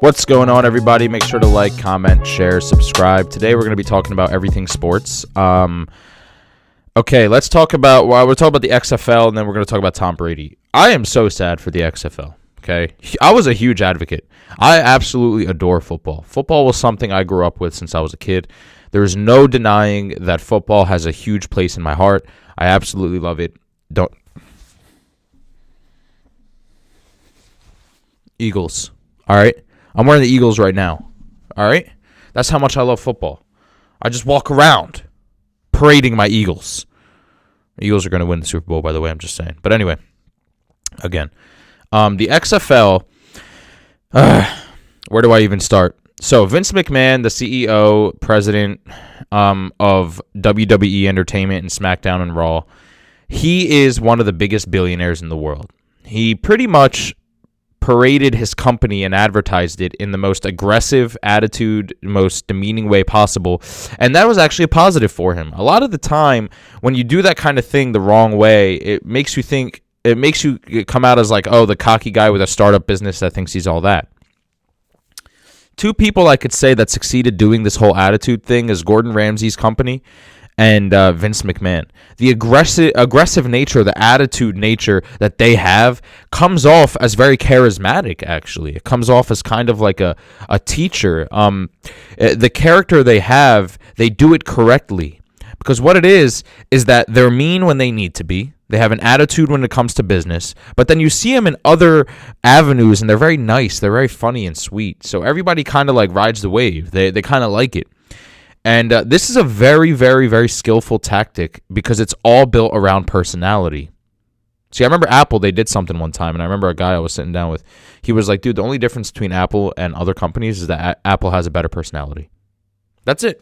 What's going on, everybody? Make sure to like, comment, share, subscribe. Today we're going to be talking about everything sports. Okay, let's talk about, we'll talk about the XFL, and then we're going to talk about Tom Brady. I am so sad for the XFL, okay? I was a huge advocate. I absolutely adore football. Football was something I grew up with since I was a kid. There is no denying that football has a huge place in my heart. I absolutely love it. Eagles, all right? I'm wearing the Eagles right now, all right? That's how much I love football. I just walk around parading my Eagles. The Eagles are going to win the Super Bowl, by the way, I'm just saying. But anyway, again, the XFL, where do I even start? So Vince McMahon, the CEO, president of WWE Entertainment and SmackDown and Raw, he is one of the biggest billionaires in the world. He pretty much paraded his company and advertised it in the most aggressive attitude, most demeaning way possible. And that was actually a positive for him. A lot of the time, when you do that kind of thing the wrong way, it makes you come out as like, oh, the cocky guy with a startup business that thinks he's all that. Two people I could say that succeeded doing this whole attitude thing is Gordon Ramsay's company and Vince McMahon. The aggressive nature, the attitude nature that they have comes off as very charismatic, actually. It comes off as kind of like a teacher. The character they have, they do it correctly. Because what it is that they're mean when they need to be. They have an attitude when it comes to business. But then you see them in other avenues, and they're very nice. They're very funny and sweet. So everybody kind of like rides the wave. They kind of like it. And this is a very, very, very skillful tactic because it's all built around personality. See, I remember Apple, they did something one time, and I remember a guy I was sitting down with. He was like, dude, the only difference between Apple and other companies is that Apple has a better personality. That's it.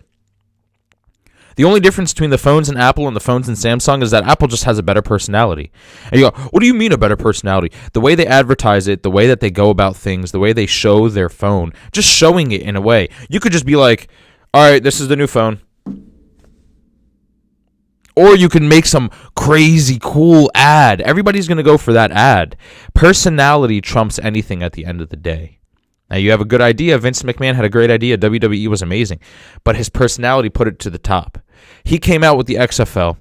The only difference between the phones in Apple and the phones in Samsung is that Apple just has a better personality. And you go, what do you mean a better personality? The way they advertise it, the way that they go about things, the way they show their phone, just showing it in a way. You could just be like, all right, this is the new phone. Or you can make some crazy cool ad. Everybody's going to go for that ad. Personality trumps anything at the end of the day. Now, you have a good idea. Vince McMahon had a great idea. WWE was amazing. But his personality put it to the top. He came out with the XFL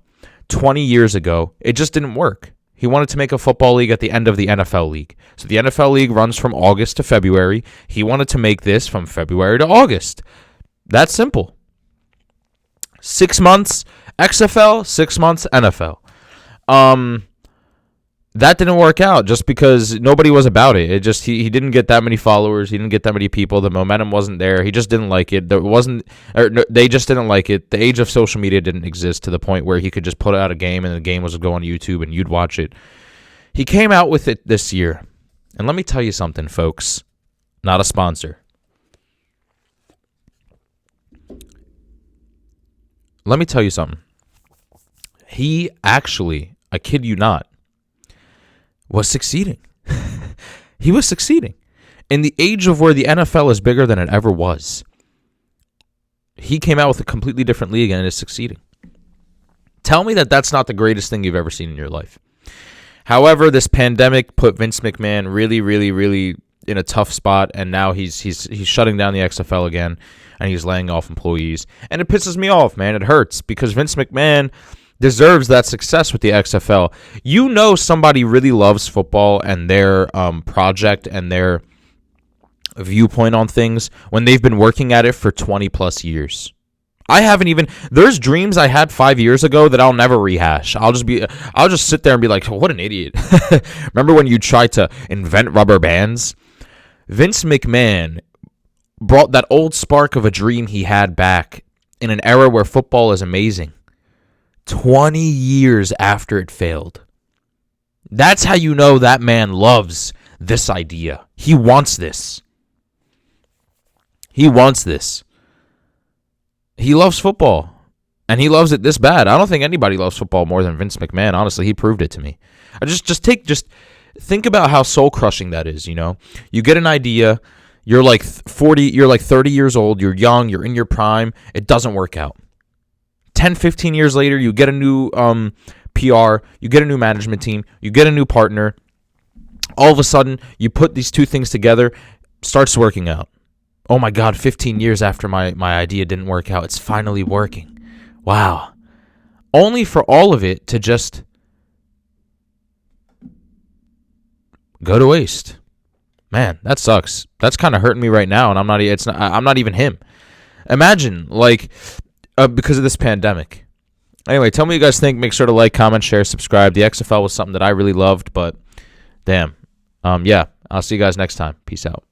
20 years ago. It just didn't work. He wanted to make a football league at the end of the NFL league. So the NFL league runs from August to February. He wanted to make this from February to August. That's simple. 6 months XFL, 6 months NFL. That didn't work out just because nobody was about it. It just he didn't get that many followers. He didn't get that many people. The momentum wasn't there. He just didn't like it. They just didn't like it. The age of social media didn't exist to the point where he could just put out a game and the game was go on YouTube and you'd watch it. He came out with it this year. And let me tell you something, folks. Not a sponsor. Let me tell you something. He actually, I kid you not, was succeeding. He was succeeding. In the age of where the NFL is bigger than it ever was, he came out with a completely different league and is succeeding. Tell me that that's not the greatest thing you've ever seen in your life. However, this pandemic put Vince McMahon really, really, really in a tough spot, and now he's shutting down the XFL again, and he's laying off employees. And it pisses me off, man. It hurts because Vince McMahon deserves that success with the XFL. You know somebody really loves football and their project and their viewpoint on things when they've been working at it for 20 plus years. There's dreams I had 5 years ago that I'll never rehash. I'll just sit there and be like, oh, what an idiot. Remember when you tried to invent rubber bands? Vince McMahon brought that old spark of a dream he had back in an era where football is amazing. 20 years after it failed. That's how you know that man loves this idea. He wants this. He wants this. He loves football, and he loves it this bad. I don't think anybody loves football more than Vince McMahon. Honestly, he proved it to me. Just think about how soul-crushing that is, you know? You get an idea, you're like 30 years old, you're young, you're in your prime, it doesn't work out. 10, 15 years later, you get a new PR, you get a new management team, you get a new partner, All of a sudden, you put these two things together, starts working out. Oh my God, 15 years after my idea didn't work out, it's finally working. Wow. Only for all of it to just go to waste. Man, that sucks. That's kind of hurting me right now, and I'm not even him. Imagine, like, because of this pandemic. Anyway, tell me what you guys think. Make sure to like, comment, share, subscribe. The XFL was something that I really loved, but damn. Yeah, I'll see you guys next time. Peace out.